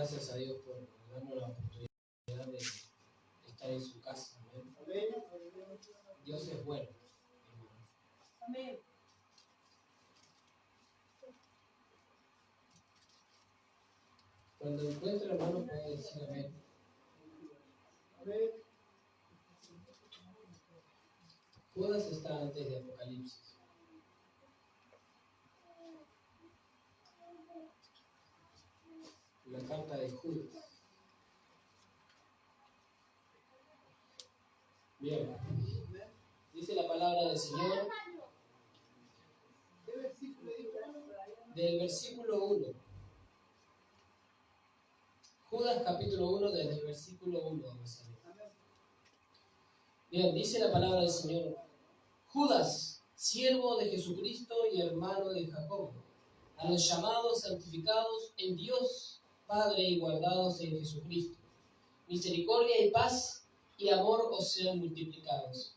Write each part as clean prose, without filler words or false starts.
gracias a Dios por darnos la oportunidad de estar en su casa. Amén. Dios es bueno. Amén. Cuando encuentre, hermano, puede decir amén. Judas está antes de Apocalipsis. La carta de Judas. Bien. Dice la palabra del Señor del versículo 1. Judas capítulo 1, desde el versículo 1 vamos a ver. Bien, dice la palabra del Señor. Judas, siervo de Jesucristo y hermano de Jacobo, a los llamados, santificados en Dios Padre y guardados en Jesucristo. Misericordia y paz y amor os sean multiplicados.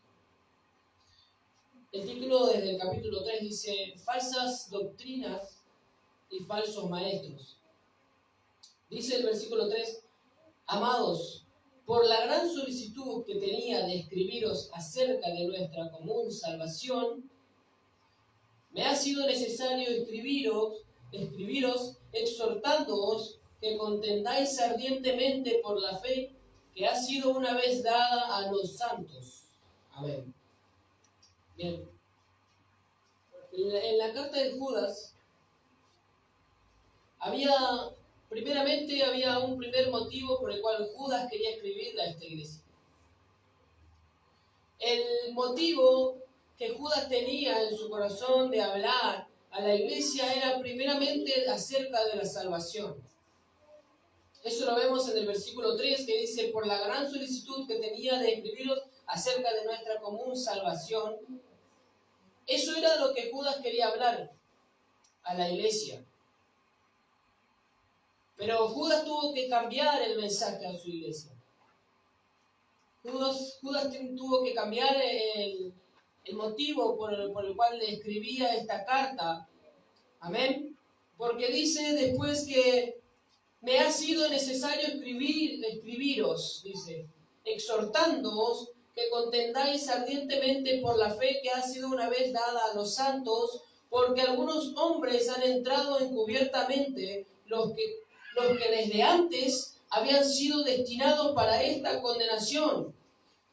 El título desde el capítulo 3 dice, falsas doctrinas y falsos maestros. Dice el versículo 3, amados, por la gran solicitud que tenía de escribiros acerca de nuestra común salvación, me ha sido necesario escribiros exhortándoos que contendáis ardientemente por la fe que ha sido una vez dada a los santos. Amén. Bien. En la carta de Judas primeramente había un primer motivo por el cual Judas quería escribirle a esta iglesia. El motivo que Judas tenía en su corazón de hablar a la iglesia era primeramente acerca de la salvación. Eso lo vemos en el versículo 3 que dice, por la gran solicitud que tenía de escribiros acerca de nuestra común salvación. Eso era lo que Judas quería hablar a la iglesia. Pero Judas tuvo que cambiar el mensaje a su iglesia. Judas tuvo que cambiar el motivo por el cual le escribía esta carta. Amén. Porque dice después que me ha sido necesario escribiros, dice, exhortándoos que contendáis ardientemente por la fe que ha sido una vez dada a los santos, porque algunos hombres han entrado encubiertamente, los que desde antes habían sido destinados para esta condenación,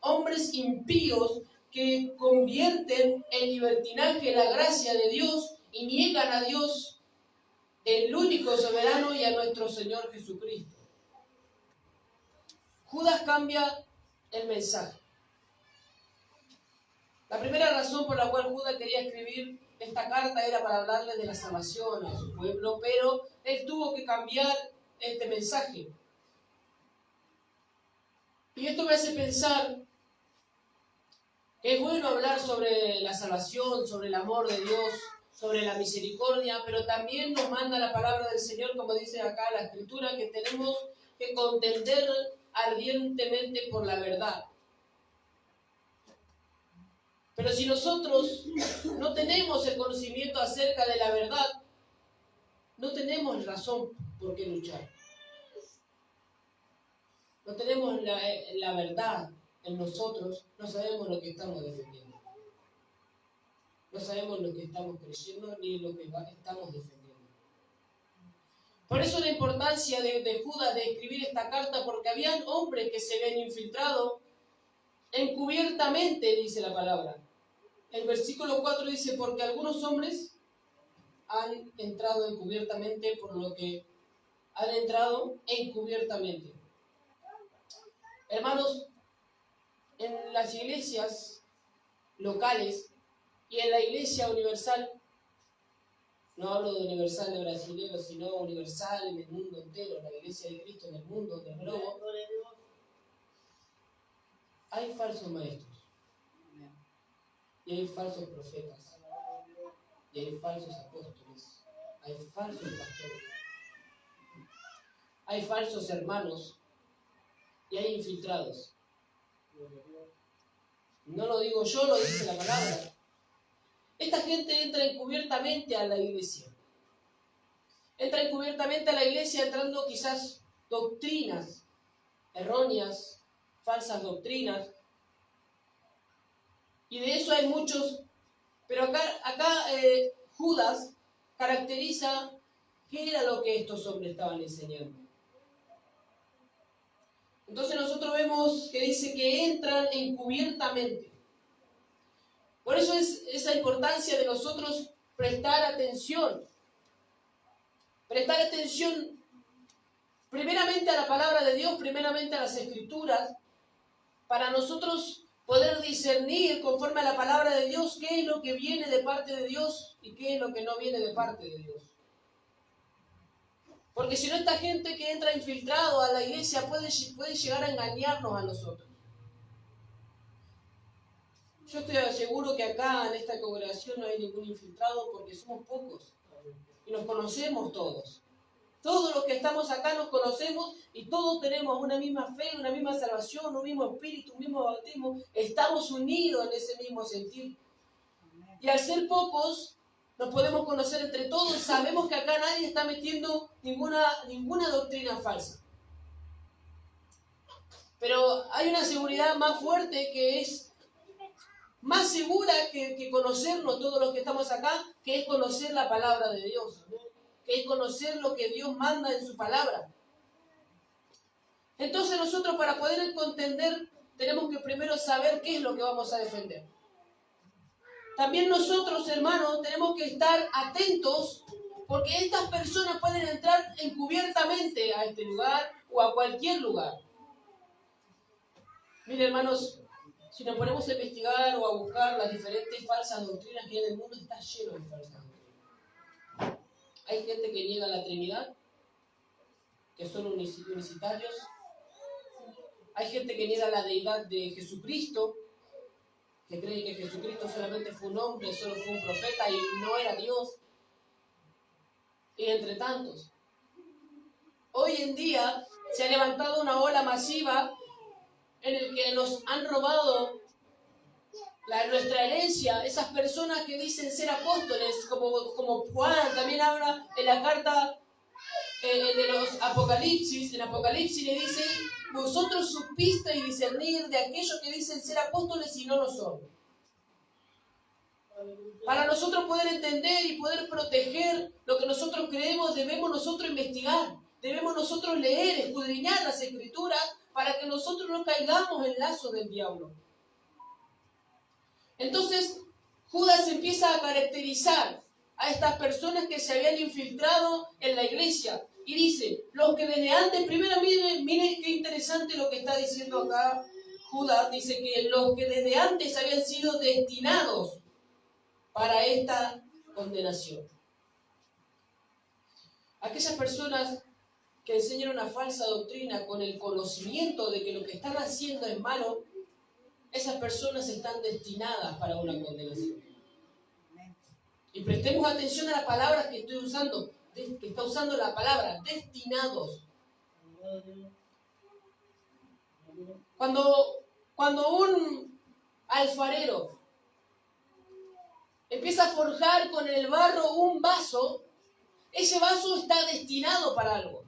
hombres impíos que convierten en libertinaje la gracia de Dios y niegan a Dios, el único soberano, y a nuestro Señor Jesucristo. Judas cambia el mensaje. La primera razón por la cual Judas quería escribir esta carta era para hablarle de la salvación a su pueblo, pero él tuvo que cambiar este mensaje. Y esto me hace pensar que es bueno hablar sobre la salvación, sobre el amor de Dios, sobre la misericordia, pero también nos manda la palabra del Señor, como dice acá la Escritura, que tenemos que contender ardientemente por la verdad. Pero si nosotros no tenemos el conocimiento acerca de la verdad, no tenemos razón por qué luchar. No tenemos la verdad en nosotros, no sabemos lo que estamos defendiendo. No sabemos lo que estamos creyendo ni lo que estamos defendiendo. Por eso la importancia de Judas de escribir esta carta, porque habían hombres que se habían infiltrado encubiertamente, dice la palabra. El versículo 4 dice, porque algunos hombres han entrado encubiertamente, por lo que han entrado encubiertamente. Hermanos, en las iglesias locales y en la iglesia universal, no hablo de universal de brasilero, sino universal en el mundo entero, la iglesia de Cristo en el mundo, del globo, hay falsos maestros, y hay falsos profetas, y hay falsos apóstoles, hay falsos pastores, hay falsos hermanos, y hay infiltrados. No lo digo yo, lo dice la palabra. Esta gente entra encubiertamente a la iglesia. Entra encubiertamente a la iglesia entrando quizás doctrinas erróneas, falsas doctrinas, y de eso hay muchos, pero acá Judas caracteriza qué era lo que estos hombres estaban enseñando. Entonces nosotros vemos que dice que entran encubiertamente. Por eso es esa importancia de nosotros prestar atención primeramente a la palabra de Dios, primeramente a las Escrituras, para nosotros poder discernir conforme a la palabra de Dios qué es lo que viene de parte de Dios y qué es lo que no viene de parte de Dios. Porque si no, esta gente que entra infiltrado a la iglesia puede llegar a engañarnos a nosotros. Yo estoy seguro que acá en esta congregación no hay ningún infiltrado porque somos pocos y nos conocemos todos. Todos los que estamos acá nos conocemos y todos tenemos una misma fe, una misma salvación, un mismo espíritu, un mismo bautismo. Estamos unidos en ese mismo sentir. Y al ser pocos, nos podemos conocer entre todos. Sabemos que acá nadie está metiendo ninguna doctrina falsa. Pero hay una seguridad más fuerte que es más segura que conocernos todos los que estamos acá, que es conocer la palabra de Dios, que es conocer lo que Dios manda en su palabra. Entonces nosotros para poder contender tenemos que primero saber qué es lo que vamos a defender. También nosotros, hermanos, tenemos que estar atentos porque estas personas pueden entrar encubiertamente a este lugar o a cualquier lugar. Miren, hermanos, si nos ponemos a investigar o a buscar las diferentes falsas doctrinas que hay en el mundo, está lleno de falsas doctrinas. Hay gente que niega la Trinidad, que son unicitarios. Hay gente que niega la deidad de Jesucristo, que cree que Jesucristo solamente fue un hombre, solo fue un profeta y no era Dios. Y entre tantos. Hoy en día se ha levantado una ola masiva en el que nos han robado nuestra herencia, esas personas que dicen ser apóstoles, como Juan también habla en la carta de los Apocalipsis. En Apocalipsis le dice: vosotros supisteis discernir de aquellos que dicen ser apóstoles y no lo son. Para nosotros poder entender y poder proteger lo que nosotros creemos, debemos nosotros investigar, debemos nosotros leer, escudriñar las Escrituras para que nosotros no caigamos en lazo del diablo. Entonces, Judas empieza a caracterizar a estas personas que se habían infiltrado en la iglesia y dice: los que desde antes, primero miren qué interesante lo que está diciendo acá Judas, dice que los que desde antes habían sido destinados para esta condenación. Aquellas personas que enseñan una falsa doctrina con el conocimiento de que lo que están haciendo es malo, esas personas están destinadas para una condenación. Y prestemos atención a las palabras que estoy usando, que está usando la palabra destinados. Cuando un alfarero empieza a forjar con el barro un vaso, ese vaso está destinado para algo,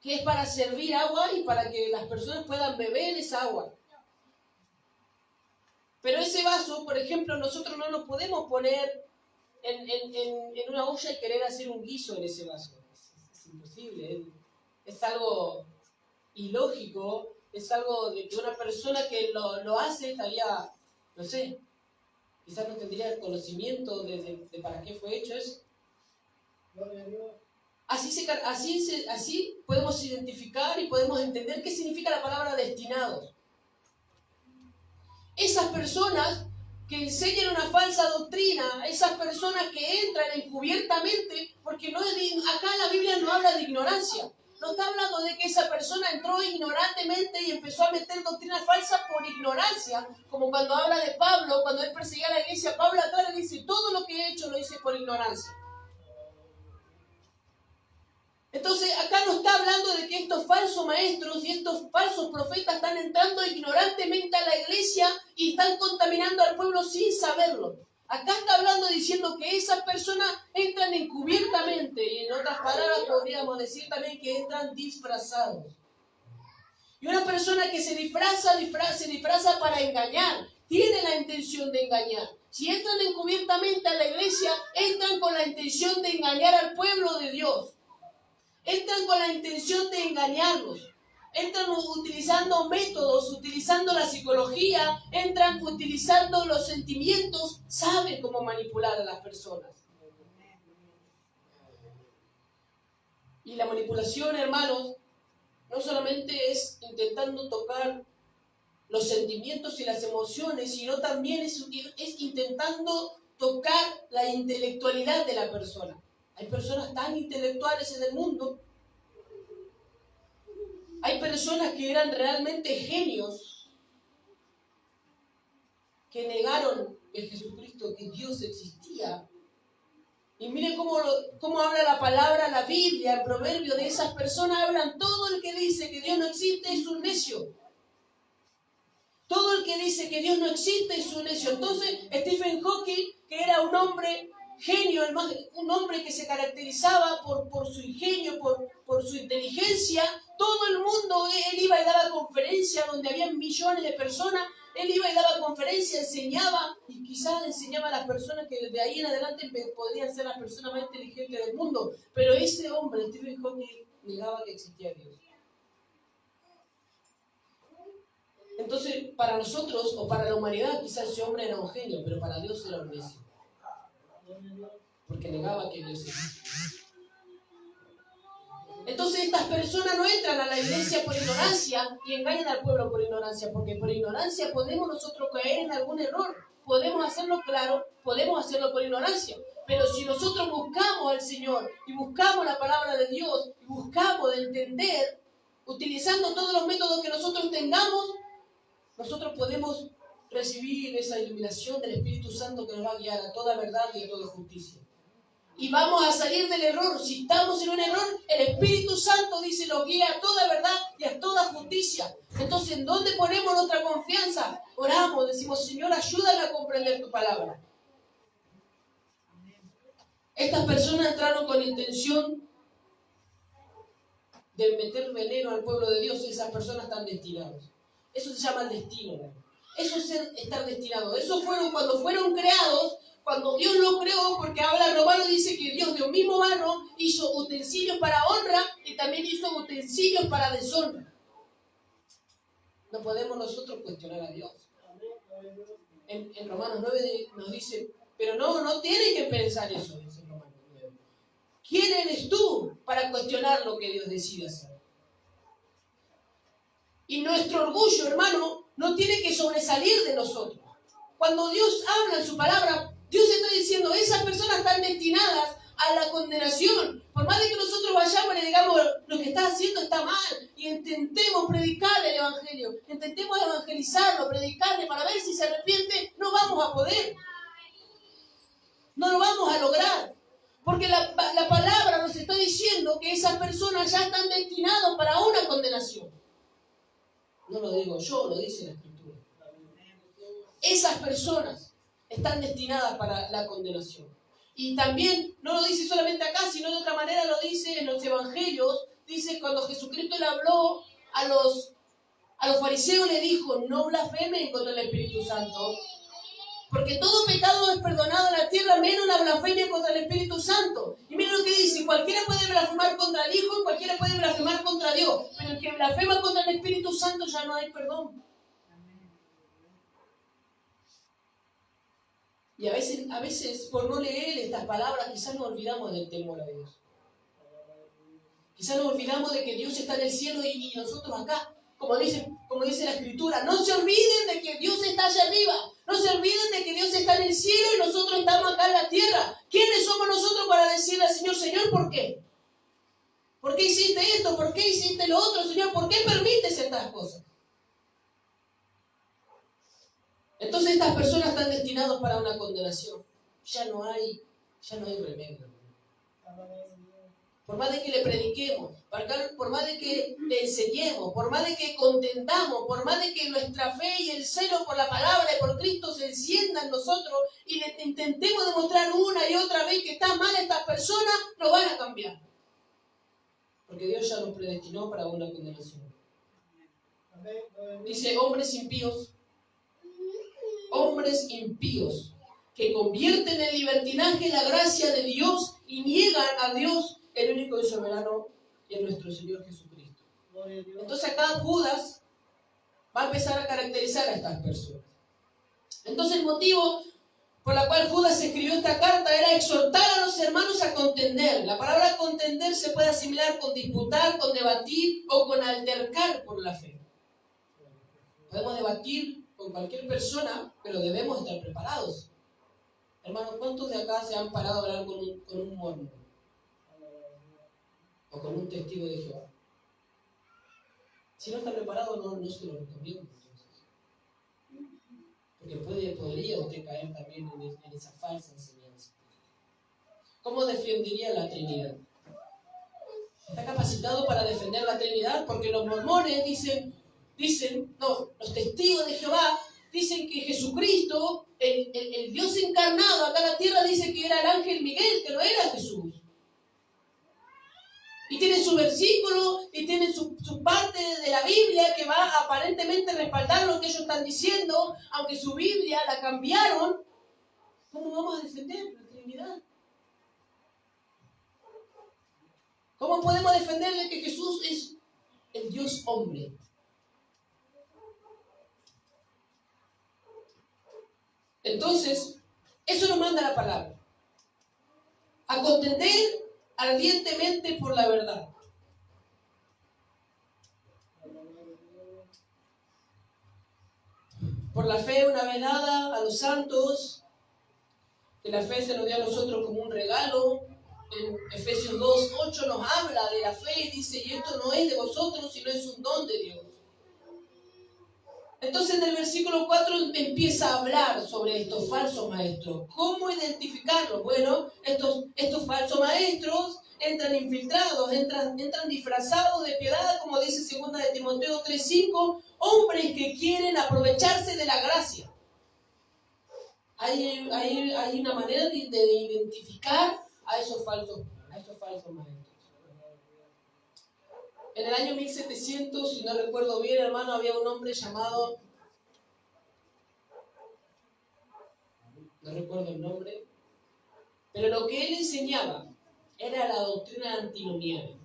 que es para servir agua y para que las personas puedan beber esa agua. Pero ese vaso, por ejemplo, nosotros no nos podemos poner en una olla y querer hacer un guiso en ese vaso. Es imposible, es algo ilógico, es algo de que una persona que lo hace estaría, no sé, quizás no tendría el conocimiento de para qué fue hecho eso. Así podemos identificar y podemos entender qué significa la palabra destinados. Esas personas que enseñan una falsa doctrina, esas personas que entran encubiertamente, porque acá la Biblia no habla de ignorancia, no está hablando de que esa persona entró ignorantemente y empezó a meter doctrinas falsas por ignorancia, como cuando habla de Pablo, cuando él perseguía a la iglesia, Pablo acá le dice: todo lo que he hecho lo hice por ignorancia. Entonces acá no está hablando de que estos falsos maestros y estos falsos profetas están entrando ignorantemente a la iglesia y están contaminando al pueblo sin saberlo. Acá está hablando diciendo que esas personas entran encubiertamente, y en otras palabras podríamos decir también que entran disfrazados. Y una persona que se disfraza para engañar, tiene la intención de engañar. Si entran encubiertamente a la iglesia, entran con la intención de engañar al pueblo de Dios. Entran con la intención de engañarlos. Entran utilizando métodos, utilizando la psicología, entran utilizando los sentimientos, saben cómo manipular a las personas. Y la manipulación, hermanos, no solamente es intentando tocar los sentimientos y las emociones, sino también es intentando tocar la intelectualidad de la persona. Hay personas tan intelectuales en el mundo. Hay personas que eran realmente genios, que negaron en Jesucristo que Dios existía. Y miren cómo habla la palabra, la Biblia, el proverbio de esas personas. Hablan: todo el que dice que Dios no existe es un necio. Todo el que dice que Dios no existe es un necio. Entonces, Stephen Hawking, que era un hombre genio, un hombre que se caracterizaba por su ingenio, por su inteligencia, todo el mundo, él iba y daba conferencias donde había millones de personas. Él iba y daba conferencias, enseñaba, y quizás enseñaba a las personas que de ahí en adelante podrían ser las personas más inteligentes del mundo. Pero ese hombre, Stephen Hawking, negaba que existía Dios. Entonces, para nosotros, o para la humanidad, quizás ese hombre era un genio, pero para Dios era un necio. Porque negaba que Dios existía. Entonces estas personas no entran a la iglesia por ignorancia y engañan al pueblo por ignorancia, porque por ignorancia podemos nosotros caer en algún error, podemos hacerlo claro, podemos hacerlo por ignorancia, pero si nosotros buscamos al Señor y buscamos la palabra de Dios y buscamos de entender, utilizando todos los métodos que nosotros tengamos, nosotros podemos recibir esa iluminación del Espíritu Santo que nos va a guiar a toda verdad y a toda justicia. Y vamos a salir del error. Si estamos en un error, el Espíritu Santo dice nos guía a toda verdad y a toda justicia. Entonces, ¿en dónde ponemos nuestra confianza? Oramos, decimos: Señor, ayúdame a comprender tu palabra. Estas personas entraron con intención de meter veneno al pueblo de Dios. Esas personas están destinadas. Eso se llama el destino. Eso es estar destinado. Eso fueron cuando fueron creados. Cuando Dios lo creó, porque habla Romano, dice que Dios de un mismo barro hizo utensilios para honra y también hizo utensilios para deshonra. No podemos nosotros cuestionar a Dios. En Romanos 9 nos dice, pero no tienen que pensar eso, dice Romanos 9. ¿Quién eres tú para cuestionar lo que Dios decide hacer? Y nuestro orgullo, hermano, no tiene que sobresalir de nosotros. Cuando Dios habla en su palabra, Dios está diciendo: esas personas están destinadas a la condenación. Por más de que nosotros vayamos y le digamos: lo que está haciendo está mal, y intentemos predicar el Evangelio, intentemos evangelizarlo, predicarle para ver si se arrepiente, no vamos a poder. No lo vamos a lograr. Porque la palabra nos está diciendo que esas personas ya están destinadas para una condenación. No lo digo yo, lo dice la Escritura. Esas personas están destinadas para la condenación. Y también no lo dice solamente acá, sino de otra manera lo dice en los evangelios. Dice cuando Jesucristo le habló a los fariseos, le dijo: no blasfemen contra el Espíritu Santo, porque todo pecado es perdonado en la tierra, menos la blasfemia contra el Espíritu Santo. Y miren lo que dice: cualquiera puede blasfemar contra el Hijo y cualquiera puede blasfemar contra Dios, pero el que blasfema contra el Espíritu Santo ya no hay perdón. Y a veces, por no leer estas palabras, quizás nos olvidamos del temor a Dios. Quizás nos olvidamos de que Dios está en el cielo y nosotros acá. Como dice la Escritura, no se olviden de que Dios está allá arriba. No se olviden de que Dios está en el cielo y nosotros estamos acá en la tierra. ¿Quiénes somos nosotros para decirle al Señor: Señor, ¿por qué? ¿Por qué hiciste esto? ¿Por qué hiciste lo otro, Señor? ¿Por qué permites estas cosas? Entonces estas personas están destinadas para una condenación. Ya no hay remedio. por más de que le prediquemos, por más de que le enseñemos, por más de que contendamos, por más de que nuestra fe y el celo por la palabra y por Cristo se encienda en nosotros y le intentemos demostrar una y otra vez que están mal estas personas, no van a cambiar. Porque Dios ya nos predestinó para una condenación. Dice, hombres impíos que convierten en libertinaje la gracia de Dios y niegan a Dios, el único y soberano, y a nuestro Señor Jesucristo. Entonces acá Judas va a empezar a caracterizar a estas personas. Entonces el motivo por el cual Judas escribió esta carta era exhortar a los hermanos a contender. La palabra contender se puede asimilar con disputar, con debatir o con altercar por la fe. Podemos debatir con cualquier persona, pero debemos estar preparados. Hermanos, ¿cuántos de acá se han parado a hablar con un mormón? O con un testigo de Jehová. Si no está preparado, no se lo recomiendo. Porque podría usted caer también en esa falsa enseñanza. ¿Cómo defendería la Trinidad? ¿Está capacitado para defender la Trinidad? Porque los mormones los testigos de Jehová dicen que Jesucristo, el Dios encarnado acá en la tierra, dice que era el ángel Miguel, que no era Jesús. Y tienen su versículo y tienen su parte de la Biblia que va a aparentemente respaldar lo que ellos están diciendo, aunque su Biblia la cambiaron. ¿Cómo vamos a defender la Trinidad? ¿Cómo podemos defenderle que Jesús es el Dios hombre? Entonces, eso nos manda la palabra. A contender ardientemente por la verdad. Por la fe una vez dada a los santos, que la fe se nos dio a nosotros como un regalo. En Efesios 2:8 nos habla de la fe y dice, y esto no es de vosotros, sino es un don de Dios. Entonces en el versículo 4 empieza a hablar sobre estos falsos maestros. ¿Cómo identificarlos? Bueno, estos falsos maestros entran infiltrados, entran disfrazados de piedad, como dice 2 de Timoteo 3:5, hombres que quieren aprovecharse de la gracia. Hay una manera de identificar a esos falsos maestros. En el año 1700, si no recuerdo bien, hermano, había un hombre llamado, no recuerdo el nombre, pero lo que él enseñaba era la doctrina antinomiana.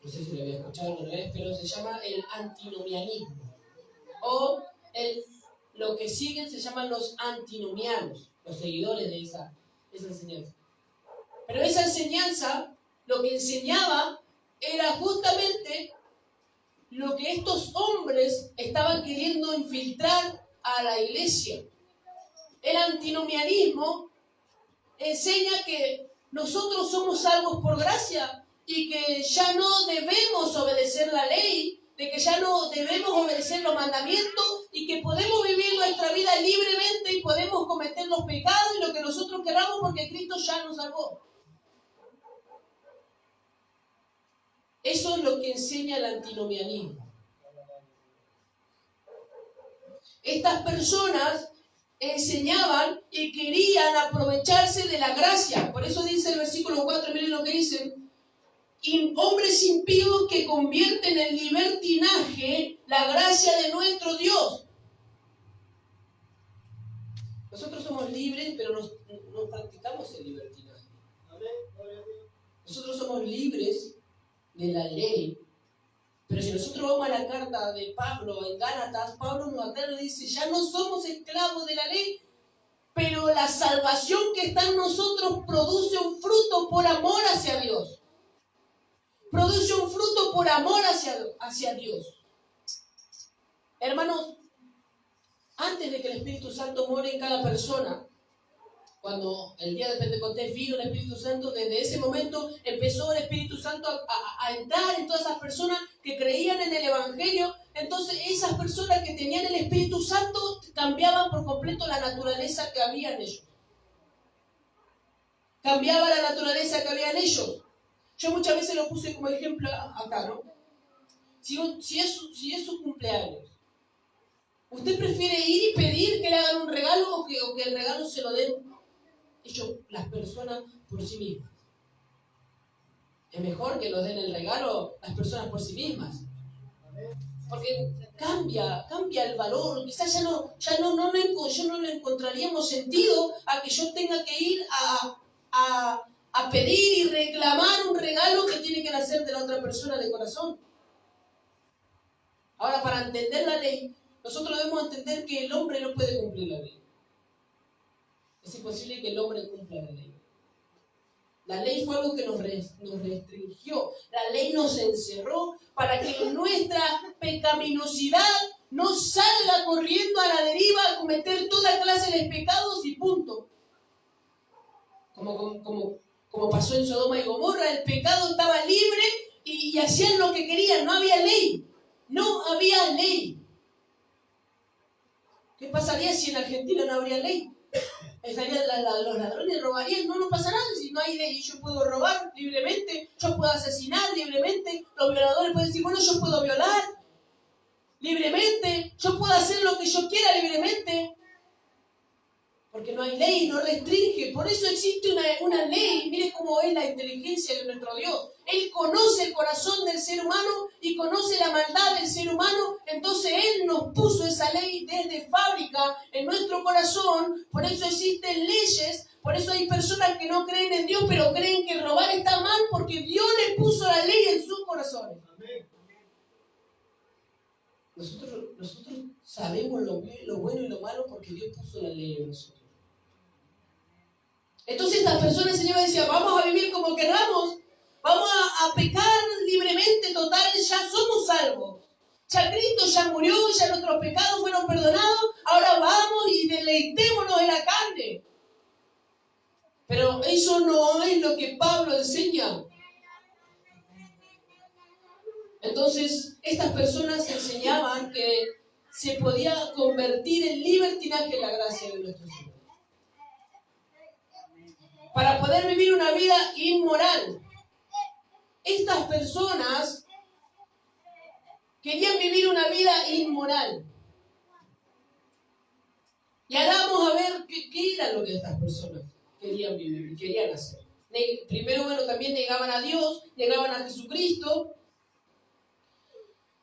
No sé si lo había escuchado alguna vez, pero se llama el antinomianismo. O lo que siguen se llaman los antinomianos, los seguidores de esa enseñanza. Pero esa enseñanza, lo que enseñaba era justamente lo que estos hombres estaban queriendo infiltrar a la iglesia. El antinomianismo enseña que nosotros somos salvos por gracia y que ya no debemos obedecer la ley, de que ya no debemos obedecer los mandamientos y que podemos vivir nuestra vida libremente y podemos cometer los pecados y lo que nosotros queramos porque Cristo ya nos salvó. Eso es lo que enseña el antinomianismo. Estas personas enseñaban y querían aprovecharse de la gracia. Por eso dice el versículo 4, miren lo que dicen. Hombres impíos que convierten en libertinaje la gracia de nuestro Dios. Nosotros somos libres, pero no practicamos el libertinaje. Nosotros somos libres de la ley. Pero si nosotros vamos a la carta de Pablo en Gálatas, Pablo nos aclara y dice, ya no somos esclavos de la ley, pero la salvación que está en nosotros produce un fruto por amor hacia Dios. Produce un fruto por amor hacia Dios. Hermanos, antes de que el Espíritu Santo more en cada persona, cuando el día de Pentecostés vino el Espíritu Santo, desde ese momento empezó el Espíritu Santo a entrar en todas esas personas que creían en el Evangelio. Entonces esas personas que tenían el Espíritu Santo cambiaban por completo la naturaleza que había en ellos. cambiaba la naturaleza que había en ellos. Yo muchas veces lo puse como ejemplo acá, ¿no? Si es su cumpleaños, ¿usted prefiere ir y pedir que le hagan un regalo o que el regalo se lo den ellos, las personas por sí mismas? Es mejor que nos den el regalo las personas por sí mismas. Porque cambia el valor. Quizás yo no le encontraríamos sentido a que yo tenga que ir a pedir y reclamar un regalo que tiene que nacer de la otra persona de corazón. Ahora, para entender la ley, nosotros debemos entender que el hombre no puede cumplir la ley. Es imposible que el hombre cumpla la ley. La ley fue algo que nos restringió. La ley nos encerró para que nuestra pecaminosidad no salga corriendo a la deriva a cometer toda clase de pecados y punto. Como pasó en Sodoma y Gomorra, el pecado estaba libre y hacían lo que querían. No había ley. No había ley. ¿Qué pasaría si en Argentina no habría ley? Los ladrones robarían, no pasa nada si no hay ley. Yo puedo robar libremente, yo puedo asesinar libremente, los violadores pueden decir, bueno, yo puedo violar libremente, yo puedo hacer lo que yo quiera libremente, porque no hay ley, no restringe. Por eso existe una ley. Mire cómo es la inteligencia de nuestro Dios. Él conoce el corazón del ser humano y conoce la maldad del ser humano. Entonces Él nos puso esa ley desde fábrica en nuestro corazón. Por eso existen leyes. Por eso hay personas que no creen en Dios, pero creen que robar está mal porque Dios le puso la ley en sus corazones. Nosotros sabemos lo bueno y lo malo porque Dios puso la ley en nosotros. Entonces estas personas, el Señor decía, vamos a vivir como queramos, vamos a pecar libremente, total, ya somos salvos. Ya Cristo ya murió, ya nuestros pecados fueron perdonados, ahora vamos y deleitémonos en la carne. Pero eso no es lo que Pablo enseña. Entonces, estas personas enseñaban que se podía convertir en libertinaje la gracia de nuestro Señor. Para poder vivir una vida inmoral. Estas personas querían vivir una vida inmoral. Y ahora vamos a ver qué era lo que estas personas querían vivir, querían hacer. Primero, también negaban a Dios, negaban a Jesucristo.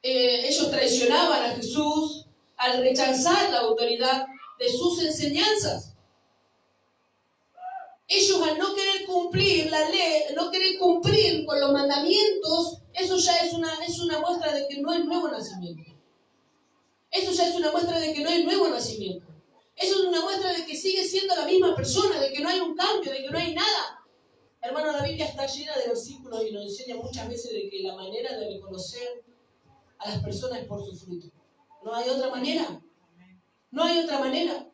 Ellos traicionaban a Jesús al rechazar la autoridad de sus enseñanzas. Ellos al no querer cumplir la ley, no querer cumplir con los mandamientos, eso ya es una muestra de que no hay nuevo nacimiento. Eso ya es una muestra de que no hay nuevo nacimiento. Eso es una muestra de que sigue siendo la misma persona, de que no hay un cambio, de que no hay nada. Hermano, la Biblia está llena de versículos y nos enseña muchas veces de que la manera de reconocer a las personas es por su fruto. No hay otra manera. No hay otra manera.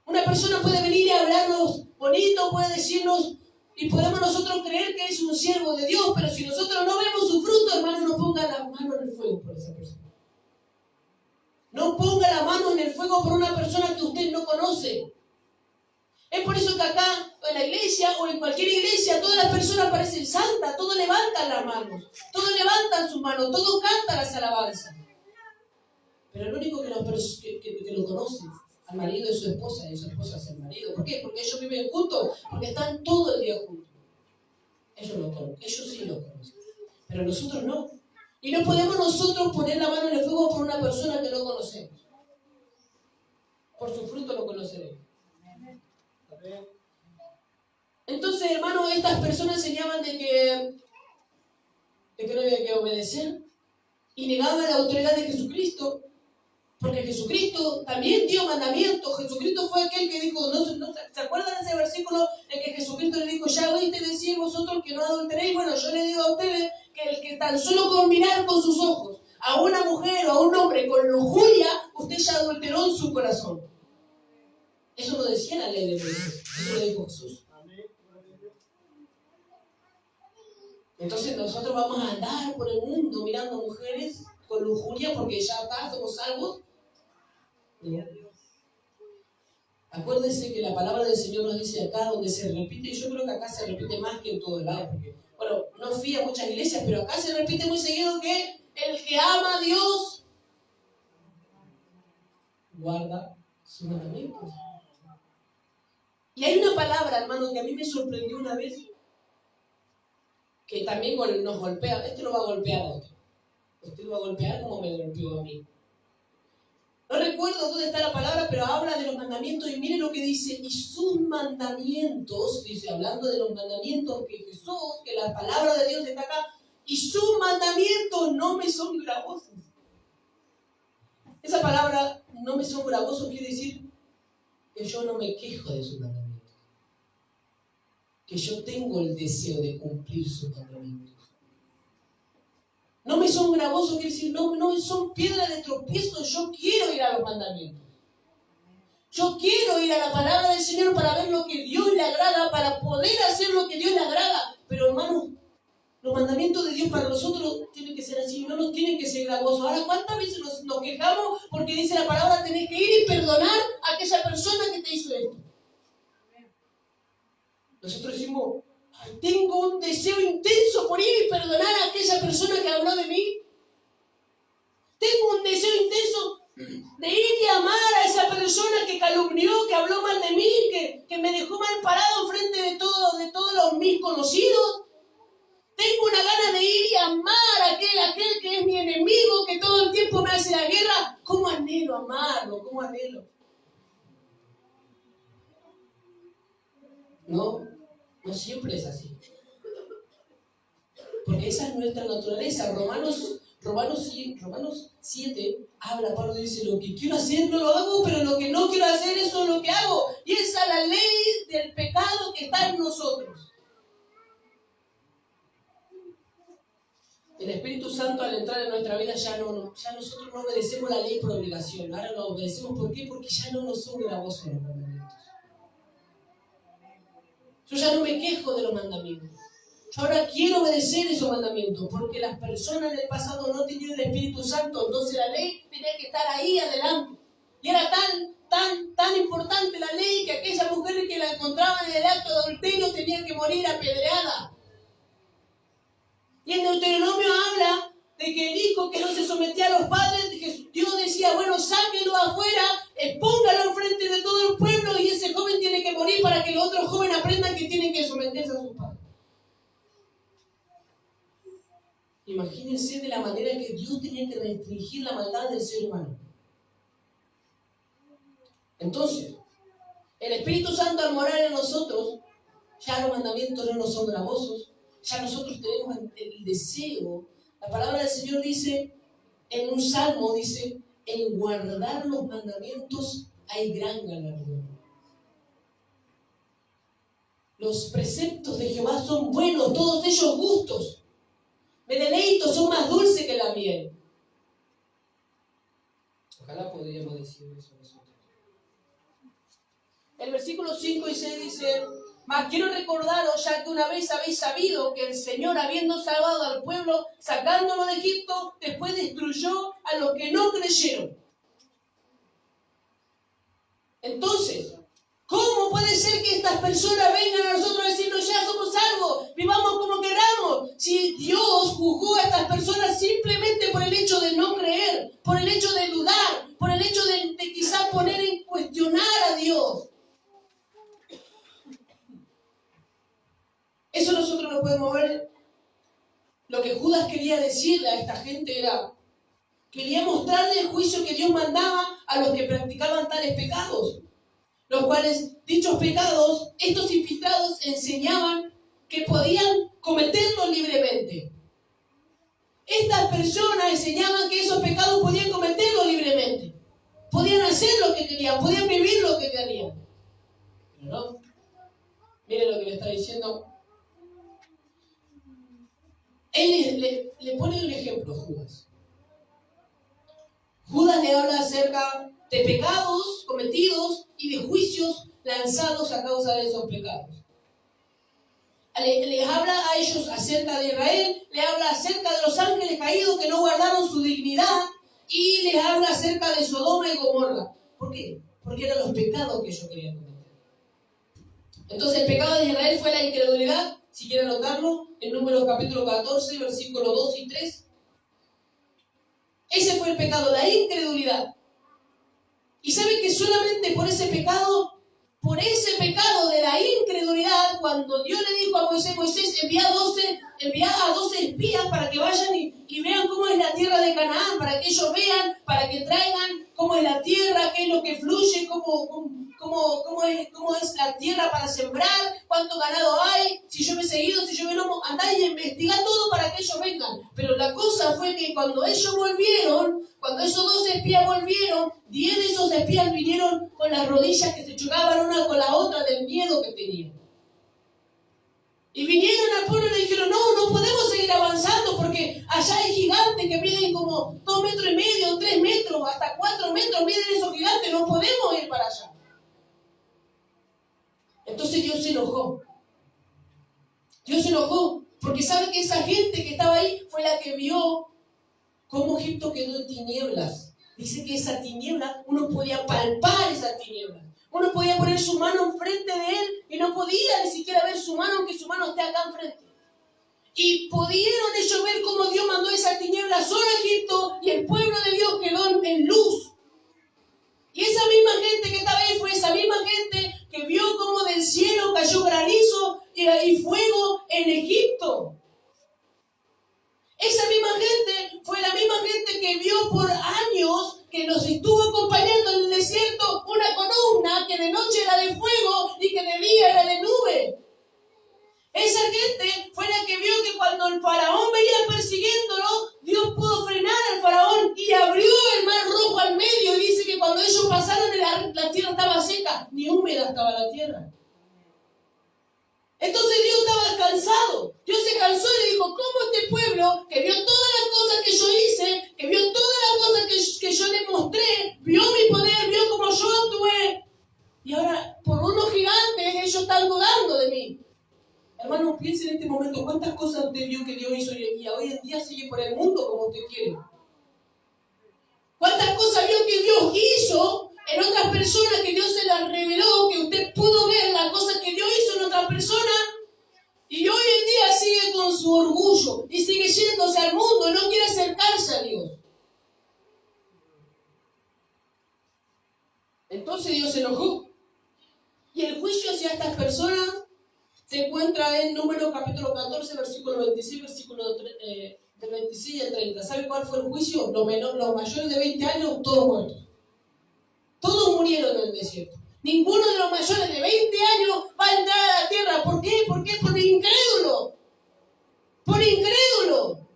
Una persona puede venir y hablarnos bonito, puede decirnos, y podemos nosotros creer que es un siervo de Dios, pero si nosotros no vemos su fruto, hermano, no ponga la mano en el fuego por esa persona. No ponga la mano en el fuego por una persona que usted no conoce. Es por eso que acá, en la iglesia o en cualquier iglesia, todas las personas parecen santas, todos levantan las manos, todos levantan sus manos, todos cantan las alabanzas. Pero el único que lo conoce al marido de su esposa y su esposa es el marido. ¿Por qué? Porque ellos viven juntos, porque están todo el día juntos. Ellos sí lo conocen, pero nosotros no. Y no podemos nosotros poner la mano en el fuego por una persona que no conocemos. Por su fruto lo conoceremos. Entonces, hermano, estas personas enseñaban de que no había que obedecer y negaban la autoridad de Jesucristo. Porque Jesucristo también dio mandamientos. Jesucristo fue aquel que dijo, ¿se acuerdan de ese versículo en que Jesucristo le dijo, ya oíste decir vosotros que no adulteréis? Bueno, yo le digo a ustedes que el que tan solo con mirar con sus ojos a una mujer o a un hombre con lujuria, usted ya adulteró en su corazón. Eso no decía la ley de Dios, eso lo dijo Jesús. Entonces nosotros vamos a andar por el mundo mirando mujeres con lujuria porque ya está, somos salvos. Acuérdense que la palabra del Señor nos dice acá, donde se repite, y yo creo que acá se repite más que en todos lados, porque, bueno, no fui a muchas iglesias, pero acá se repite muy seguido que el que ama a Dios guarda sus mandamientos. Y hay una palabra, hermano, que a mí me sorprendió una vez, que también nos golpea. Este no va a golpear a otro. Este lo va a golpear como me golpeó a mí. No recuerdo dónde está la palabra, pero habla de los mandamientos y mire lo que dice. Y sus mandamientos, dice, hablando de los mandamientos que Jesús, que la palabra de Dios está acá, y sus mandamientos no me son gravosos. Esa palabra, no me son gravosos, quiere decir que yo no me quejo de sus mandamientos. Que yo tengo el deseo de cumplir sus mandamientos. No me son gravosos, quiere decir, no me son piedra de tropiezo. Yo quiero ir a los mandamientos. Yo quiero ir a la palabra del Señor para ver lo que Dios le agrada, para poder hacer lo que Dios le agrada. Pero hermanos, los mandamientos de Dios para nosotros tienen que ser así, no nos tienen que ser gravosos. Ahora, ¿cuántas veces nos quejamos porque dice la palabra, tenés que ir y perdonar a aquella persona que te hizo esto? Nosotros decimos, tengo un deseo intenso por ir y perdonar a aquella persona que habló de mí. Tengo un deseo intenso de ir y amar a esa persona que calumnió, que habló mal de mí, que me dejó mal parado frente de todos los mis conocidos. Tengo una gana de ir y amar a aquel que es mi enemigo, que todo el tiempo me hace la guerra. ¿Cómo anhelo amarlo? ¿Cómo anhelo? No siempre es así. Porque esa es nuestra naturaleza. Romanos 7 habla, Pablo dice, lo que quiero hacer no lo hago, pero lo que no quiero hacer, eso es lo que hago. Y esa es la ley del pecado que está en nosotros. El Espíritu Santo al entrar en nuestra vida ya nosotros no obedecemos la ley por obligación. Ahora lo obedecemos, ¿por qué? Porque ya no nos son gravosos los mandamientos. Yo ya no me quejo de los mandamientos. Yo ahora quiero obedecer esos mandamientos, porque las personas del pasado no tenían el Espíritu Santo, entonces la ley tenía que estar ahí adelante. Y era tan importante la ley que aquella mujer que la encontraban en el acto de adulterio tenía que morir apedreada. Y en Deuteronomio habla de que el hijo que no se sometía a los padres, que Dios decía, bueno, sáquenlo afuera, póngalo enfrente de todo el pueblo y ese joven tiene que morir para que el otro joven aprenda que tiene que someterse a sus padres. Imagínense de la manera que Dios tenía que restringir la maldad del ser humano. Entonces, el Espíritu Santo al morar en nosotros, ya los mandamientos no nos son gravosos, ya nosotros tenemos el deseo. La palabra del Señor dice, en un salmo dice, en guardar los mandamientos hay gran galardón. Los preceptos de Jehová son buenos, todos ellos justos. Me deleito, son más dulces que la miel. Ojalá podríamos decir eso nosotros. El versículo 5 y 6 dice, mas quiero recordaros, ya que una vez habéis sabido que el Señor, habiendo salvado al pueblo, sacándolo de Egipto, después destruyó a los que no creyeron. Entonces, ¿cómo puede ser que estas personas vengan a nosotros a decirnos, ya somos salvos, vivamos como queramos? Si Dios juzgó a estas personas simplemente por el hecho de no creer, por el hecho de dudar, por el hecho de quizás poner en cuestionar a Dios. Eso nosotros no podemos ver. Lo que Judas quería decirle a esta gente era, quería mostrarle el juicio que Dios mandaba a los que practicaban tales pecados, los cuales, dichos pecados, estos infiltrados enseñaban que podían cometerlos libremente. Estas personas enseñaban que esos pecados podían cometerlos libremente, podían hacer lo que querían, podían vivir lo que querían. Pero no, miren lo que le está diciendo. Él le pone un ejemplo, Judas. Judas le habla acerca de pecados cometidos y de juicios lanzados a causa de esos pecados. Les habla a ellos acerca de Israel, le habla acerca de los ángeles caídos que no guardaron su dignidad y les habla acerca de Sodoma y Gomorra. ¿Por qué? porque eran los pecados que ellos querían cometer. Entonces el pecado de Israel fue la incredulidad, si quieren anotarlo, en Números capítulo 14, versículos 2 y 3. Ese fue el pecado, la incredulidad. Y saben que solamente por ese pecado de la incredulidad, cuando Dios le dijo a Moisés, envía a 12 espías para que vayan y vean cómo es la tierra de Canaán, para que ellos vean, para que traigan cómo es la tierra, qué es lo que fluye, cómo es la tierra para sembrar, cuánto ganado hay, si llueve seguido, si llueve lomo, andá y investigá todo para que ellos vengan. Pero la cosa fue que cuando ellos volvieron, cuando esos 12 espías volvieron, 10 de esos espías vinieron con las rodillas que se chocaban una con la otra del miedo que tenían. Y vinieron al pueblo y le dijeron, no podemos seguir avanzando porque allá hay gigantes que miden como 2,5 metros, 3 metros, hasta 4 metros miden esos gigantes, no podemos ir para allá. Entonces Dios se enojó. Dios se enojó porque sabe que esa gente que estaba ahí fue la que vio cómo Egipto quedó en tinieblas. Dice que esa tiniebla, uno podía palpar esa tiniebla. Uno podía poner su mano enfrente de él y no podía ni siquiera ver su mano, aunque su mano esté acá enfrente. Y pudieron ellos ver cómo Dios mandó esa tiniebla sobre Egipto y el pueblo de Dios quedó en luz. Y esa misma gente que estaba ahí fue esa misma gente que vio cómo del cielo cayó granizo y fuego en Egipto. Esa misma gente fue la misma gente que vio por años que nos estuvo acompañando en el desierto una columna que de noche era de fuego y que de día era de nube. Esa gente fue la que vio que cuando el faraón venía persiguiéndolo, Dios pudo frenar al faraón y abrió el mar rojo al medio. Y dice que cuando ellos pasaron la tierra estaba seca, ni húmeda estaba la tierra. Entonces Dios estaba cansado. Dios se cansó y le dijo, ¿cómo este pueblo que vio todas las cosas que yo hice, que vio todas las cosas que yo le mostré, vio mi poder, vio cómo yo actué, y ahora por unos gigantes ellos están dudando de mí? Hermano, piense en este momento cuántas cosas usted vio que Dios hizo y hoy en día sigue por el mundo como usted quiere. ¿Cuántas cosas vio que Dios hizo en otras personas, que Dios se las reveló, que usted pudo ver las cosas que Dios hizo en otras personas? Y hoy en día sigue con su orgullo y sigue yéndose al mundo y no quiere acercarse a Dios. Entonces Dios se enojó. Y el juicio hacia estas personas se encuentra en Números capítulo 14, versículo 26, versículo del 26 al 30. ¿Sabe cuál fue el juicio? Los mayores de 20 años, todos muertos. Todos murieron en el desierto. Ninguno de los mayores de 20 años va a entrar a la tierra. ¿Por qué? ¿Por qué? Por incrédulo. Por incrédulo.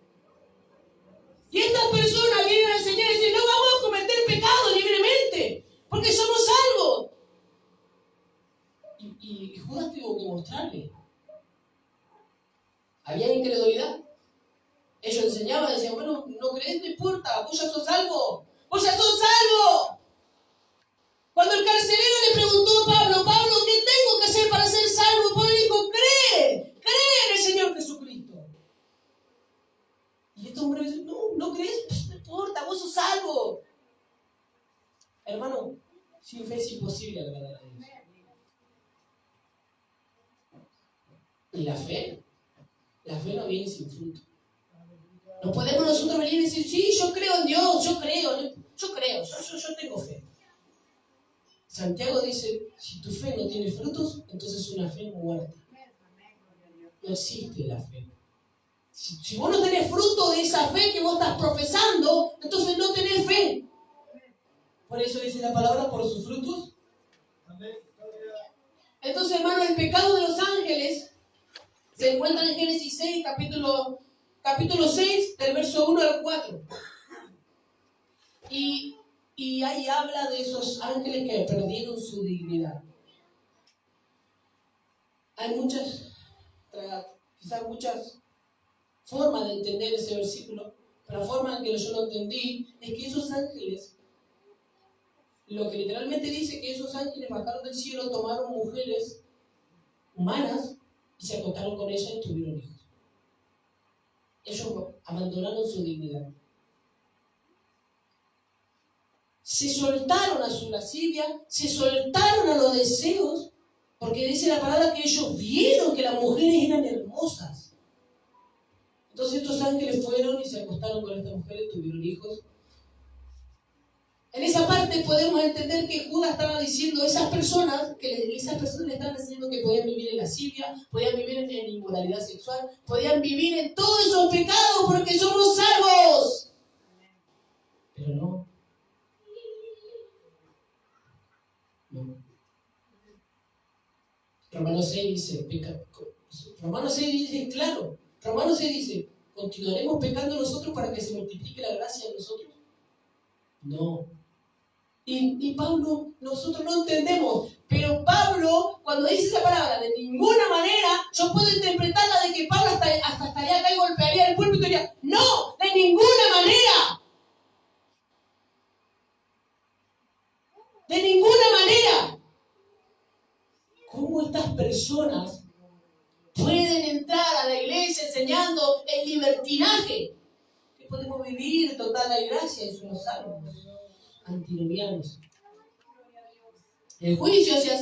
Y estas personas vienen al Señor y dicen, no vamos a cometer pecado libremente, porque somos salvos. Y Judas tuvo que mostrarle. Había incredulidad. Ellos enseñaban, decían, bueno, no crees, no importa, vos ya sos salvo. ¡Vos ya sos salvo! Cuando el carcelero le preguntó a Pablo, ¿qué tengo que hacer para ser salvo? Pablo dijo, cree en el Señor Jesucristo. Y estos hombres dicen, no crees, no importa, vos sos salvo. Hermano, sin fe es imposible agradar a Dios. Y la fe no viene sin fruto. No podemos nosotros venir y decir, sí, yo creo en Dios, yo tengo fe. Santiago dice, si tu fe no tiene frutos, entonces es una fe muerta. No existe la fe. Si vos no tenés fruto de esa fe que vos estás profesando, entonces no tenés fe. Por eso dice la palabra, por sus frutos. Entonces, hermano, el pecado de los ángeles se encuentra en Génesis 6, capítulo 6, del verso 1 al 4. Y ahí habla de esos ángeles que perdieron su dignidad. Hay quizás muchas formas de entender ese versículo, pero la forma en que yo lo entendí es que esos ángeles, lo que literalmente dice que esos ángeles bajaron del cielo, tomaron mujeres humanas y se acostaron con ellas y tuvieron hijos. Ellos abandonaron su dignidad. se soltaron a su lascivia, se soltaron a los deseos, porque dice la palabra que ellos vieron que las mujeres eran hermosas. Entonces estos ángeles fueron y se acostaron con estas mujeres, tuvieron hijos. En esa parte podemos entender que Judas estaba diciendo a esas personas le estaban diciendo que podían vivir en lascivia, podían vivir en inmoralidad sexual, podían vivir en todos esos pecados porque somos salvos. Pero no. Romanos 6 dice, claro, Romanos 6 dice, ¿continuaremos pecando nosotros para que se multiplique la gracia en nosotros? No. Y Pablo, nosotros no entendemos, pero Pablo, cuando dice esa palabra, de ninguna manera, yo puedo interpretarla de que Pablo hasta estaría acá y golpearía el púlpito y diría, no, de ninguna manera. De ninguna manera. ¿Cómo estas personas pueden entrar a la iglesia enseñando el libertinaje? Que podemos vivir total la gracia, eso nos salva. Antinovianos. El juicio hacia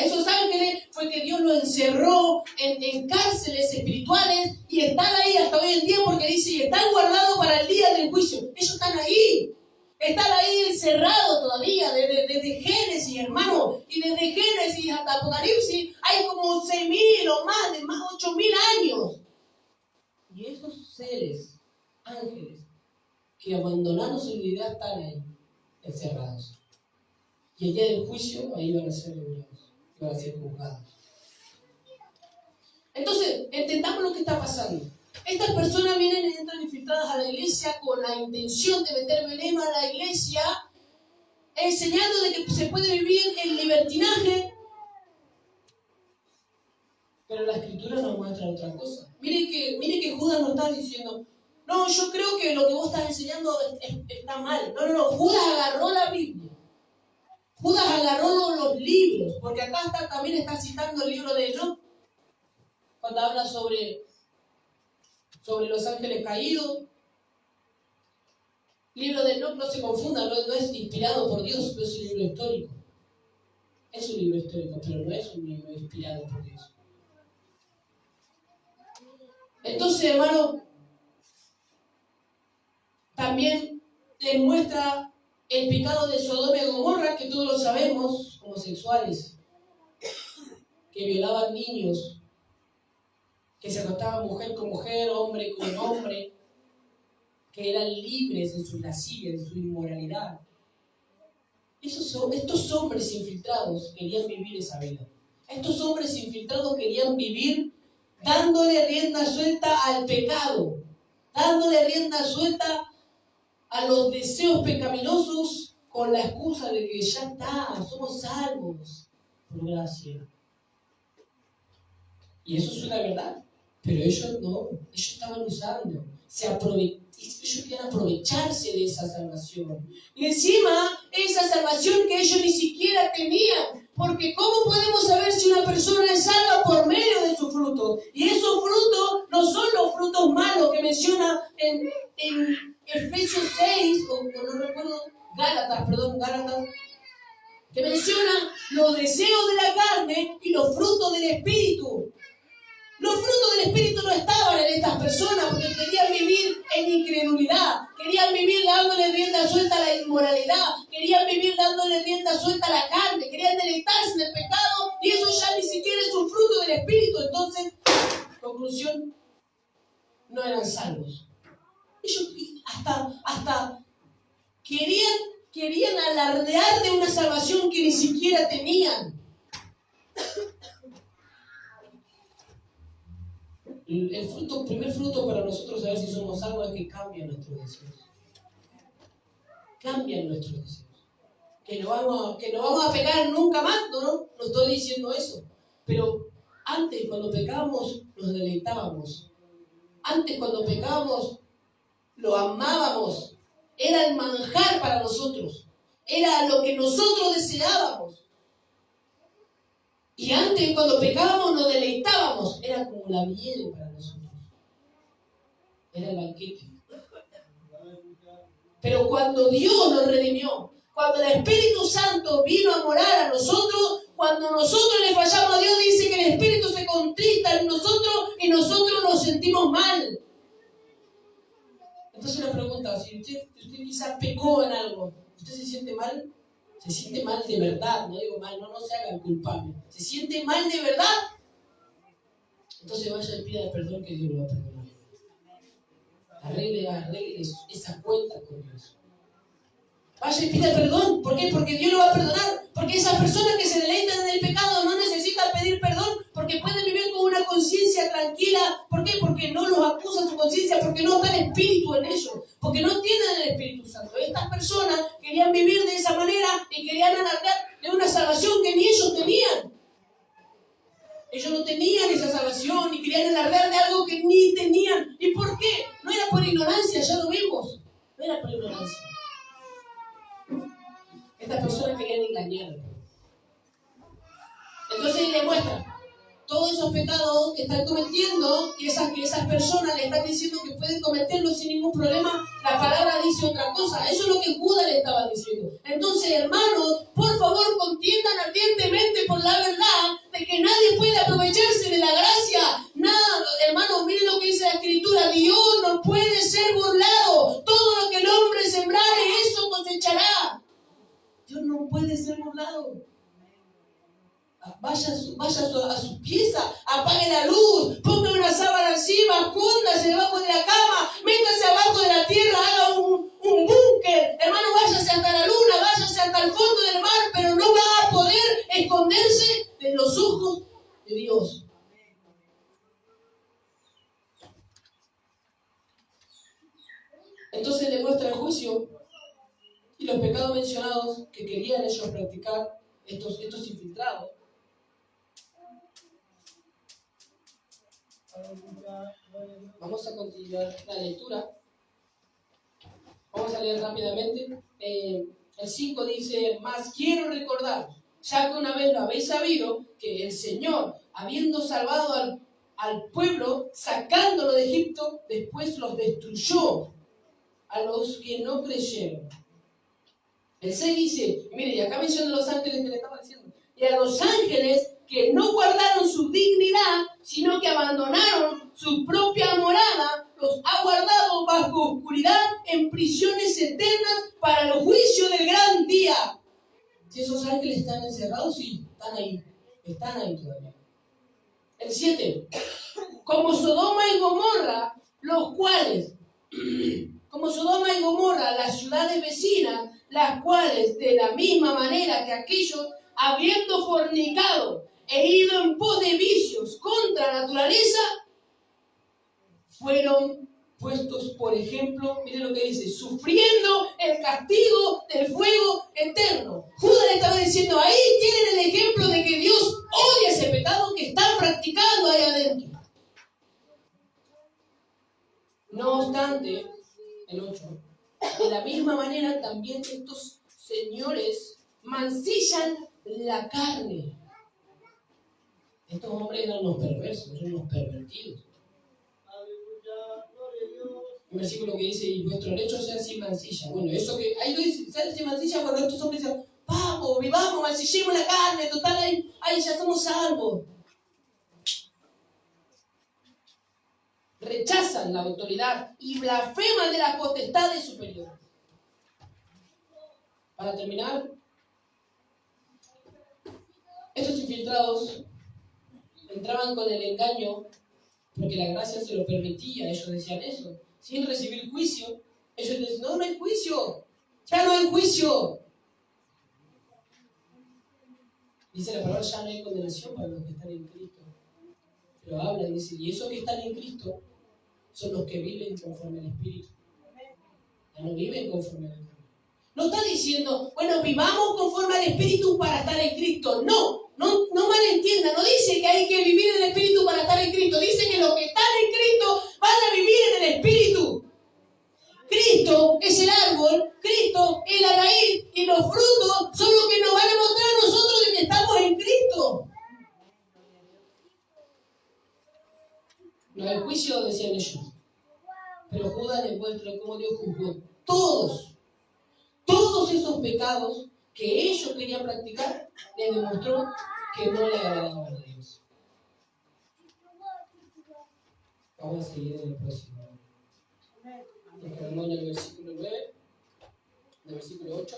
esos ángeles fue que Dios los encerró en cárceles espirituales y están ahí hasta hoy en día porque dice, y están guardados para el día del juicio. Ellos están ahí encerrados todavía, desde Génesis, hermano, y desde Génesis hasta Apocalipsis hay como 6.000 o más de 8.000 años. Y esos seres, ángeles, que abandonaron su divinidad están ahí, encerrados. Y el día del juicio, ahí van a ser liberados, van a ser juzgados. Entonces, entendamos lo que está pasando. Estas personas vienen y entran infiltradas a la iglesia con la intención de meter veneno a la iglesia, enseñando de que se puede vivir el libertinaje. Pero la Escritura nos muestra otra cosa. Mire que Judas no está diciendo, no, yo creo que lo que vos estás enseñando está mal. No, Judas agarró la Biblia. Judas agarró los libros, porque acá también está citando el libro de Job, cuando habla sobre los ángeles caídos. El libro de Job, no se confunda, no es inspirado por Dios, no es un libro histórico. Es un libro histórico, pero no es un libro inspirado por Dios. Entonces, hermano, también les muestra el pecado de Sodoma y Gomorra, que todos lo sabemos, homosexuales, que violaban niños, que se acostaban mujer con mujer, hombre con hombre, que eran libres en su lascivia, en su inmoralidad. Estos hombres infiltrados querían vivir esa vida. Estos hombres infiltrados querían vivir dándole rienda suelta al pecado, dándole rienda suelta a los deseos pecaminosos con la excusa de que ya está, somos salvos por gracia. Y eso es una verdad, pero ellos no, ellos estaban usando, ellos querían aprovecharse de esa salvación. Y encima, esa salvación que ellos ni siquiera tenían, porque ¿cómo podemos saber si una persona es salva por medio de sus frutos? Y esos frutos no son los frutos malos que menciona en Efesios 6, o no recuerdo, Gálatas, que menciona los deseos de la carne y los frutos del Espíritu. Los frutos del Espíritu no estaban en estas personas porque querían vivir en incredulidad, querían vivir dándole rienda suelta a la inmoralidad, querían vivir dándole rienda suelta a la carne, querían deleitarse en el pecado y eso ya ni siquiera es un fruto del Espíritu. Entonces, conclusión, no eran salvos. Ellos hasta querían alardear de una salvación que ni siquiera tenían. El primer fruto para nosotros saber si somos salvos es que cambian nuestros deseos. Cambian nuestros deseos. Que no vamos a pecar nunca más, no estoy diciendo eso. Pero antes, cuando pecábamos, nos deleitábamos. Antes, cuando pecábamos, lo amábamos. Era el manjar para nosotros. Era lo que nosotros deseábamos. Y antes, cuando pecábamos, nos deleitábamos. Era como la miel para nosotros. Era el banquete. Pero cuando Dios nos redimió, Cuando el Espíritu Santo vino a morar a nosotros, cuando nosotros le fallamos a Dios, dice que el Espíritu se contrista en nosotros y nosotros nos sentimos mal. Entonces la pregunta, si usted quizás pecó en algo, ¿usted se siente mal? ¿Se siente mal de verdad? No digo mal, no se hagan culpable. ¿Se siente mal de verdad? Entonces vaya y pida perdón, que Dios lo va a perdonar. Arregle esa cuenta con Dios. Vaya y pida perdón. ¿Por qué? Porque Dios lo va a perdonar. Porque esas personas que se deleitan en el pecado no necesitan pedir perdón, porque pueden vivir con una conciencia tranquila. ¿Por qué? Porque no los acusa su conciencia, porque no está el Espíritu en ellos, porque no tienen el Espíritu Santo. Estas personas querían vivir de esa manera y querían alargar de una salvación que ni ellos tenían. Ellos no tenían esa salvación y querían alargar de algo que ni tenían. ¿Y por qué? No era por ignorancia, ya lo vimos. No era por ignorancia. Estas personas querían engañar. Entonces él le muestra todos esos pecados que están cometiendo y que esas personas le están diciendo que pueden cometerlos sin ningún problema. La palabra dice otra cosa. Eso es lo que Judas le estaba diciendo. Entonces, hermanos, por favor, contiendan ardientemente por la verdad de que nadie puede aprovecharse de la gracia. Nada, hermanos, miren lo que dice la Escritura. Dios no puede ser burlado. Todo lo que el hombre sembrare, eso cosechará. Dios no puede ser burlado. Vaya a su pieza, apague la luz, ponga una sábana encima, escóndase debajo de la cama, métase abajo de la tierra, haga un búnker. Hermano, váyase hasta la luna, váyase hasta el fondo del mar, pero no va a poder esconderse de los ojos de Dios. Entonces le muestra el juicio y los pecados mencionados que querían ellos practicar, estos infiltrados. Vamos a continuar la lectura. Vamos a leer rápidamente. El 5 dice: mas quiero recordar, ya que una vez lo habéis sabido, que el Señor, habiendo salvado al pueblo, sacándolo de Egipto, después los destruyó a los que no creyeron. El 6 dice, mire, y acá menciona a los ángeles que le estaba diciendo, y a los ángeles que no guardaron su dignidad, sino que abandonaron su propia morada, los ha guardado bajo oscuridad en prisiones eternas para el juicio del gran día. Si esos ángeles están encerrados, sí, están ahí todavía. El 7, como Sodoma y Gomorra, los cuales, como Sodoma y Gomorra, las ciudades vecinas, las cuales de la misma manera que aquellos, habiendo fornicado e ido en pos de vicios contra la naturaleza, fueron puestos por ejemplo, miren lo que dice, sufriendo el castigo del fuego eterno. Judas le estaba diciendo, ahí tienen el ejemplo de que Dios odia ese pecado que están practicando ahí adentro. No obstante, el 8, de la misma manera también estos señores mancillan la carne. Estos hombres eran unos perversos, eran unos pervertidos. Un versículo que dice, y vuestro lecho sea sin mancilla. Bueno, eso que ahí lo dice, ¿sabes sin mancilla? Cuando estos hombres dicen, vamos, vivamos, mancillemos la carne, total, ahí ya somos salvos. Rechazan la autoridad y blasfeman de las potestades superiores. Para terminar, estos infiltrados entraban con el engaño porque la gracia se lo permitía. Ellos decían eso, sin recibir juicio. Ellos decían, no hay juicio, ya no hay juicio. Dice la palabra, ya no hay condenación para los que están en Cristo. Pero habla y dice, y esos que están en Cristo son los que viven conforme al Espíritu. Ya no viven conforme al Espíritu. No está diciendo, bueno, vivamos conforme al Espíritu para estar en Cristo. No malentiendan. No dice que hay que vivir en el Espíritu para estar en Cristo. Dice que los que están en Cristo van a vivir en el Espíritu. Cristo es el árbol, Cristo es la raíz y los frutos son los que nos van a mostrar a nosotros de que estamos en Cristo. No hay juicio, decían ellos. Pero Judas les muestra cómo Dios juzgó. Todos todos esos pecados que ellos querían practicar, les demostró que no le agradaban a Dios. Vamos a seguir en el próximo. Nos quedamos en el versículo 9, en el versículo 8.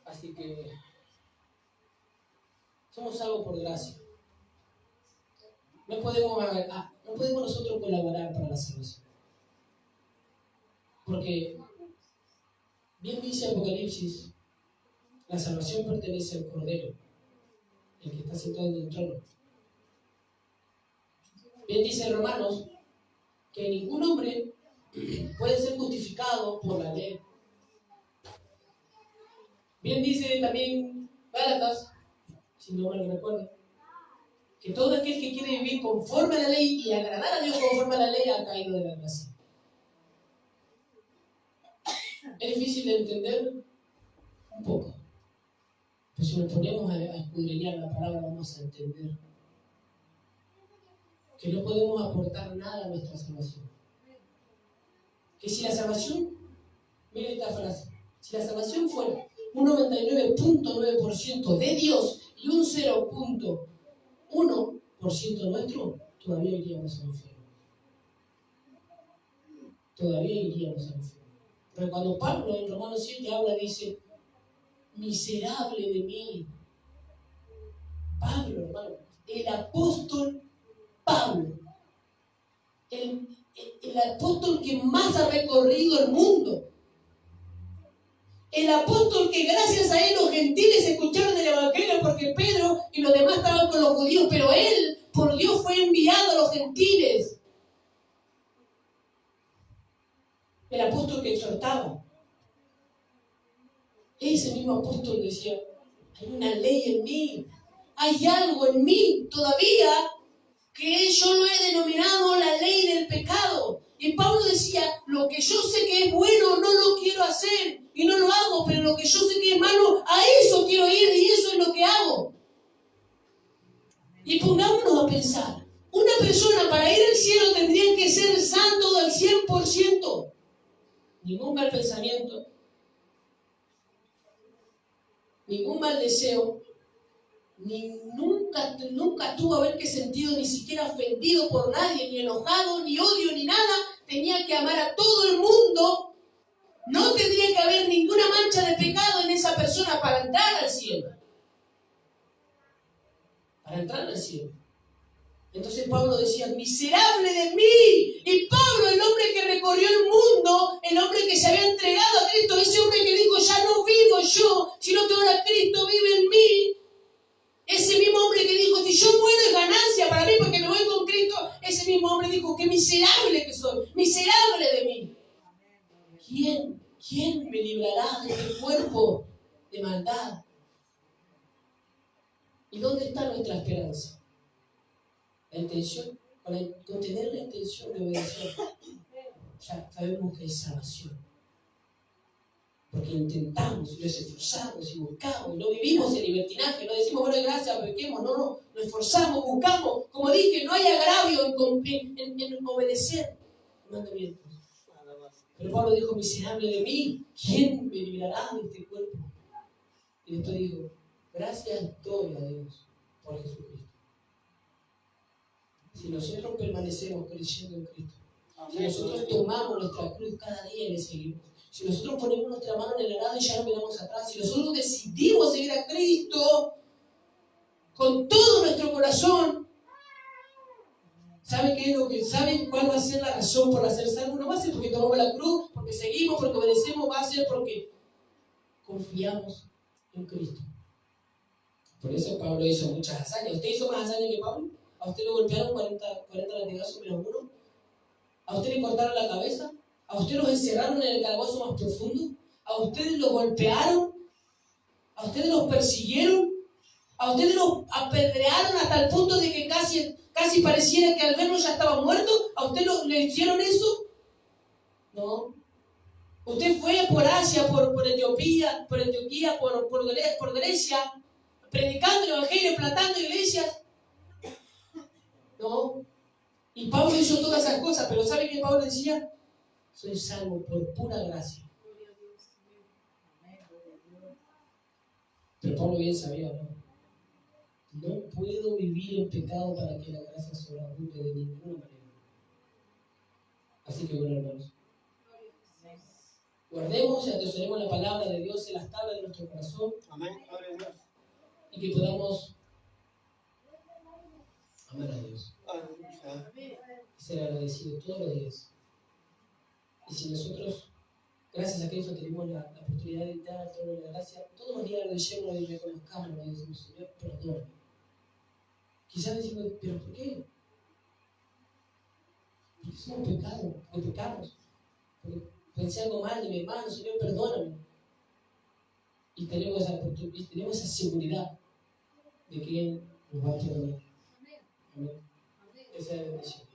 Así que somos salvos por gracia. No podemos nosotros colaborar para la salvación. Porque, bien dice Apocalipsis, la salvación pertenece al Cordero, el que está sentado en el trono. Bien dice Romanos que ningún hombre puede ser justificado por la ley. Bien dice también Gálatas, si no mal recuerdo, que todo aquel que quiere vivir conforme a la ley y agradar a Dios conforme a la ley ha caído de la gracia. Es difícil de entender un poco, pero si nos ponemos a escudriñar la palabra vamos a entender que no podemos aportar nada a nuestra salvación. Que si la salvación, miren esta frase, si la salvación fuera un 99.9% de Dios y un 0.1% nuestro, todavía iríamos al infierno. Todavía iríamos al infierno. Pero cuando Pablo en Romanos 7 habla, dice, miserable de mí. Pablo, hermano, el apóstol Pablo, el apóstol que más ha recorrido el mundo, el apóstol que gracias a él los gentiles escucharon el evangelio porque Pedro y los demás estaban con los judíos, pero él por Dios fue enviado a los gentiles. El apóstol que exhortaba, ese mismo apóstol decía, hay una ley en mí, hay algo en mí todavía que yo lo he denominado la ley del pecado. Y Pablo decía, lo que yo sé que es bueno no lo quiero hacer y no lo hago, pero lo que yo sé que es malo, a eso quiero ir y eso es lo que hago. Y pongámonos a pensar, una persona para ir al cielo tendría que ser santo al 100%. Ningún mal pensamiento, ningún mal deseo, nunca tuvo haber que sentido ni siquiera ofendido por nadie, ni enojado, ni odio, ni nada. Tenía que amar a todo el mundo. No tendría que haber ninguna mancha de pecado en esa persona para entrar al cielo. Para entrar al cielo. Entonces Pablo decía, miserable de mí. Y Pablo, el hombre que recorrió el mundo, el hombre que se había entregado a Cristo, ese hombre que dijo, ya no vivo yo, sino que ahora Cristo vive en mí. Ese mismo hombre que dijo, si yo muero es ganancia para mí porque me voy con Cristo, ese mismo hombre dijo, qué miserable que soy, miserable de mí. ¿Quién me librará de este cuerpo de maldad? ¿Y dónde está nuestra esperanza? La intención, con tener la intención de obedecer, ya sabemos que es salvación. Porque intentamos, y nos esforzamos y buscamos, y no vivimos en libertinaje, no decimos, bueno, gracias, pequemos, no, nos esforzamos, buscamos, como dije, no hay agravio en obedecer mandamientos. Pero Pablo dijo, miserable de mí, ¿quién me librará de este cuerpo? Y después dijo, gracias doy a Dios por Jesucristo. Si nosotros permanecemos creyendo en Cristo, si nosotros tomamos nuestra cruz cada día y le seguimos, si nosotros ponemos nuestra mano en el arado y ya no miramos atrás, si nosotros decidimos seguir a Cristo con todo nuestro corazón, ¿saben cuál va a ser la razón por ser salvo? No va a ser porque tomamos la cruz, porque seguimos, porque obedecemos, va a ser porque confiamos en Cristo. Por eso Pablo hizo muchas hazañas. ¿Usted hizo más hazañas que Pablo? ¿A usted le golpearon 40 latigazos menos uno? ¿A usted le cortaron la cabeza? ¿A usted los encerraron en el calabozo más profundo? ¿A ustedes los golpearon? ¿A ustedes los persiguieron? ¿A ustedes los apedrearon hasta el punto de que casi pareciera que al verlo ya estaba muerto? ¿A usted le hicieron eso? No. Usted fue por Asia, por Etiopía, por Grecia, predicando el evangelio, plantando iglesias. No. Y Pablo hizo todas esas cosas, pero ¿sabe qué Pablo decía? Soy salvo por pura gracia. Pero Pablo bien sabía, no puedo vivir en pecado para que la gracia sobreabunde de ninguna manera. Así que bueno, hermanos, guardemos y atesoremos la palabra de Dios en las tablas de nuestro corazón. Amén. Gloria a Dios. Y que podamos amar a Dios Aleluya. y ser agradecidos todos los días. Y si nosotros, gracias a Cristo, tenemos la oportunidad de entrar al trono de la gracia, todos los días lo lleno y reconozcamos y decimos, Señor, perdóname. Quizás decimos, ¿pero por qué? Porque somos pecados, porque pecamos. Porque pensé algo mal de mi hermano, Señor, perdóname. Y tenemos esa seguridad de que Él nos va a perdonar. Amén. Esa es la bendición.